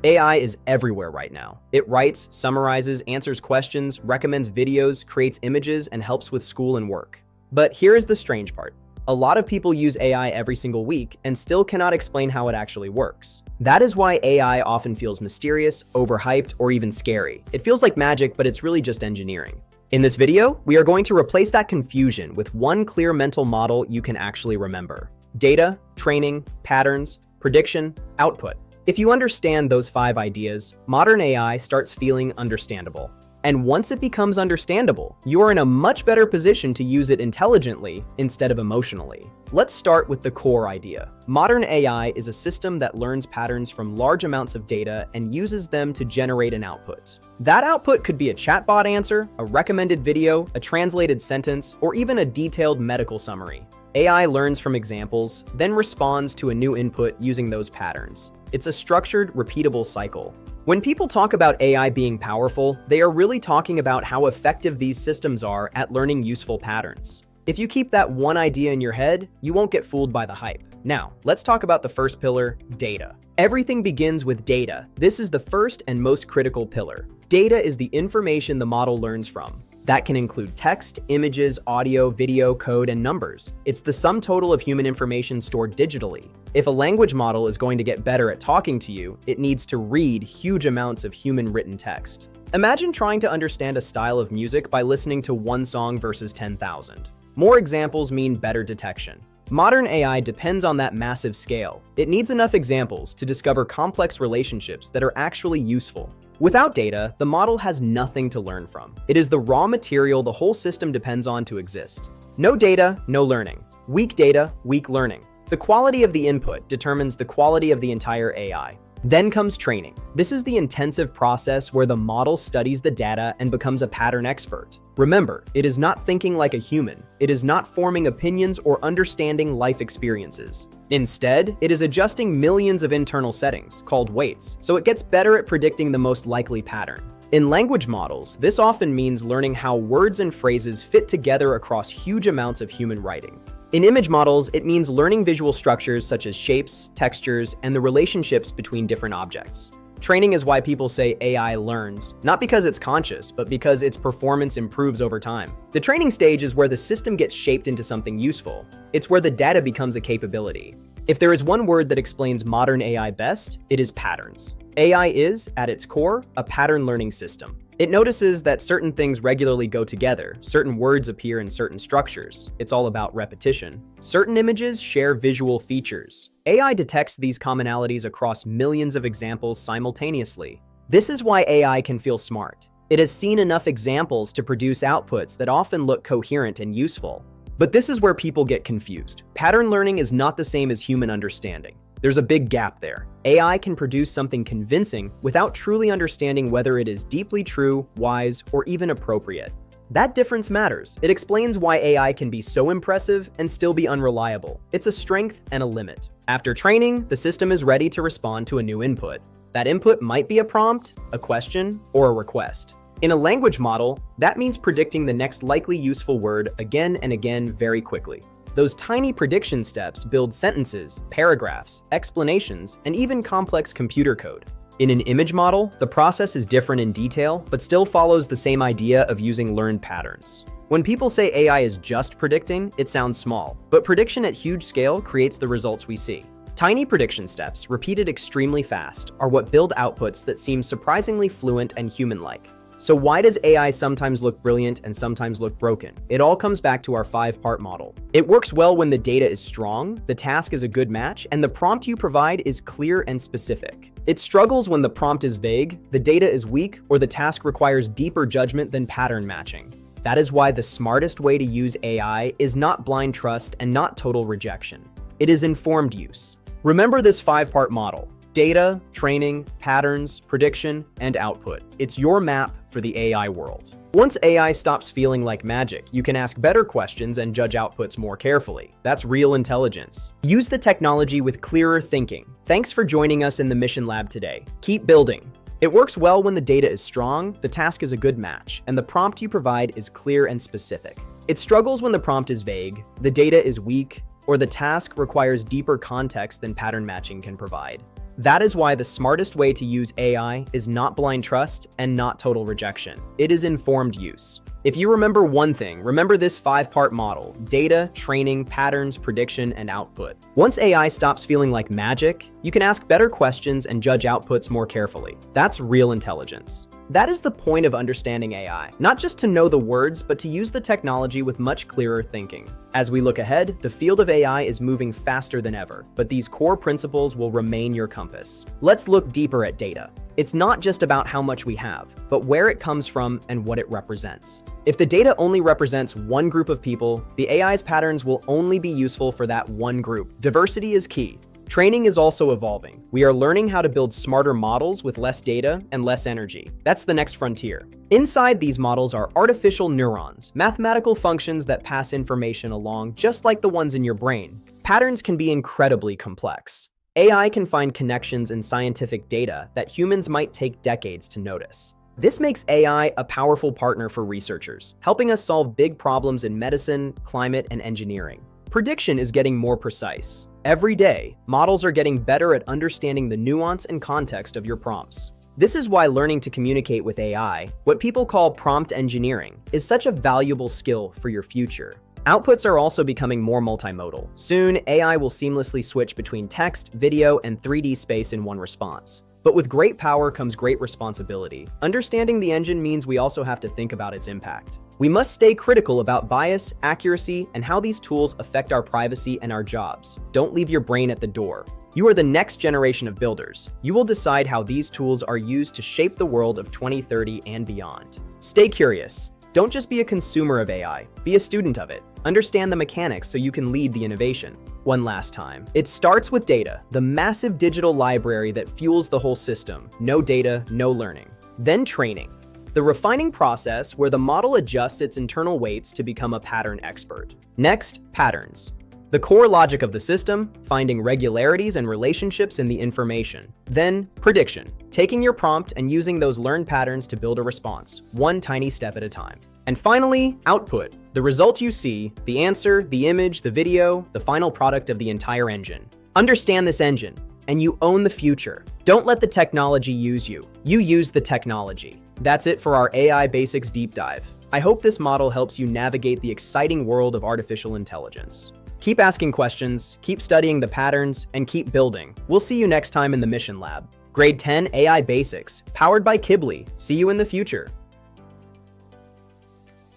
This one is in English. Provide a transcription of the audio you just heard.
AI is everywhere right now. It writes, summarizes, answers questions, recommends videos, creates images, and helps with school and work. But here is the strange part. A lot of people use AI every single week and still cannot explain how it actually works. That is why AI often feels mysterious, overhyped, or even scary. It feels like magic, but it's really just engineering. In this video, we are going to replace that confusion with one clear mental model you can actually remember. Data, training, patterns, prediction, output. If you understand those 5 ideas, modern AI starts feeling understandable. And once it becomes understandable, you are in a much better position to use it intelligently instead of emotionally. Let's start with the core idea. Modern AI is a system that learns patterns from large amounts of data and uses them to generate an output. That output could be a chatbot answer, a recommended video, a translated sentence, or even a detailed medical summary. AI learns from examples, then responds to a new input using those patterns. It's a structured, repeatable cycle. When people talk about AI being powerful, they are really talking about how effective these systems are at learning useful patterns. If you keep that one idea in your head, you won't get fooled by the hype. Now, let's talk about the first pillar, data. Everything begins with data. This is the first and most critical pillar. Data is the information the model learns from. That can include text, images, audio, video, code, and numbers. It's the sum total of human information stored digitally. If a language model is going to get better at talking to you, it needs to read huge amounts of human-written text. Imagine trying to understand a style of music by listening to one song versus 10,000. More examples mean better detection. Modern AI depends on that massive scale. It needs enough examples to discover complex relationships that are actually useful. Without data, the model has nothing to learn from. It is the raw material the whole system depends on to exist. No data, no learning. Weak data, weak learning. The quality of the input determines the quality of the entire AI. Then comes training. This is the intensive process where the model studies the data and becomes a pattern expert. Remember, it is not thinking like a human. It is not forming opinions or understanding life experiences. Instead, it is adjusting millions of internal settings, called weights, so it gets better at predicting the most likely pattern. In language models, this often means learning how words and phrases fit together across huge amounts of human writing. In image models, it means learning visual structures such as shapes, textures, and the relationships between different objects. Training is why people say AI learns, not because it's conscious, but because its performance improves over time. The training stage is where the system gets shaped into something useful. It's where the data becomes a capability. If there is one word that explains modern AI best, it is patterns. AI is, at its core, a pattern learning system. It notices that certain things regularly go together, certain words appear in certain structures. It's all about repetition. Certain images share visual features. AI detects these commonalities across millions of examples simultaneously. This is why AI can feel smart. It has seen enough examples to produce outputs that often look coherent and useful. But this is where people get confused. Pattern learning is not the same as human understanding. There's a big gap there. AI can produce something convincing without truly understanding whether it is deeply true, wise, or even appropriate. That difference matters. It explains why AI can be so impressive and still be unreliable. It's a strength and a limit. After training, the system is ready to respond to a new input. That input might be a prompt, a question, or a request. In a language model, that means predicting the next likely useful word again and again very quickly. Those tiny prediction steps build sentences, paragraphs, explanations, and even complex computer code. In an image model, the process is different in detail, but still follows the same idea of using learned patterns. When people say AI is just predicting, it sounds small, but prediction at huge scale creates the results we see. Tiny prediction steps, repeated extremely fast, are what build outputs that seem surprisingly fluent and human-like. So why does AI sometimes look brilliant and sometimes look broken? It all comes back to our 5-part model. It works well when the data is strong, the task is a good match, and the prompt you provide is clear and specific. It struggles when the prompt is vague, the data is weak, or the task requires deeper judgment than pattern matching. That is why the smartest way to use AI is not blind trust and not total rejection. It is informed use. Remember this 5-part model. Data, training, patterns, prediction, and output. It's your map for the AI world. Once AI stops feeling like magic, you can ask better questions and judge outputs more carefully. That's real intelligence. Use the technology with clearer thinking. Thanks for joining us in the Mission Lab today. Keep building. It works well when the data is strong, the task is a good match, and the prompt you provide is clear and specific. It struggles when the prompt is vague, the data is weak, or the task requires deeper context than pattern matching can provide. That is why the smartest way to use AI is not blind trust and not total rejection. It is informed use. If you remember one thing, remember this 5-part model: data, training, patterns, prediction, and output. Once AI stops feeling like magic, you can ask better questions and judge outputs more carefully. That's real intelligence. That is the point of understanding AI, not just to know the words, but to use the technology with much clearer thinking. As we look ahead, the field of AI is moving faster than ever, but these core principles will remain your compass. Let's look deeper at data. It's not just about how much we have, but where it comes from and what it represents. If the data only represents one group of people, the AI's patterns will only be useful for that one group. Diversity is key. Training is also evolving. We are learning how to build smarter models with less data and less energy. That's the next frontier. Inside these models are artificial neurons, mathematical functions that pass information along just like the ones in your brain. Patterns can be incredibly complex. AI can find connections in scientific data that humans might take decades to notice. This makes AI a powerful partner for researchers, helping us solve big problems in medicine, climate, and engineering. Prediction is getting more precise. Every day, models are getting better at understanding the nuance and context of your prompts. This is why learning to communicate with AI, what people call prompt engineering, is such a valuable skill for your future. Outputs are also becoming more multimodal. Soon, AI will seamlessly switch between text, video, and 3D space in one response. But with great power comes great responsibility. Understanding the engine means we also have to think about its impact. We must stay critical about bias, accuracy, and how these tools affect our privacy and our jobs. Don't leave your brain at the door. You are the next generation of builders. You will decide how these tools are used to shape the world of 2030 and beyond. Stay curious. Don't just be a consumer of AI, be a student of it. Understand the mechanics so you can lead the innovation. One last time. It starts with data, the massive digital library that fuels the whole system. No data, no learning. Then training, the refining process where the model adjusts its internal weights to become a pattern expert. Next, patterns. The core logic of the system, finding regularities and relationships in the information. Then, prediction, taking your prompt and using those learned patterns to build a response, one tiny step at a time. And finally, output, the result you see, the answer, the image, the video, the final product of the entire engine. Understand this engine, and you own the future. Don't let the technology use you. You use the technology. That's it for our AI Basics Deep Dive. I hope this model helps you navigate the exciting world of artificial intelligence. Keep asking questions, keep studying the patterns, and keep building. We'll see you next time in the Mission Lab. Grade 10 AI Basics, powered by Kibli. See you in the future.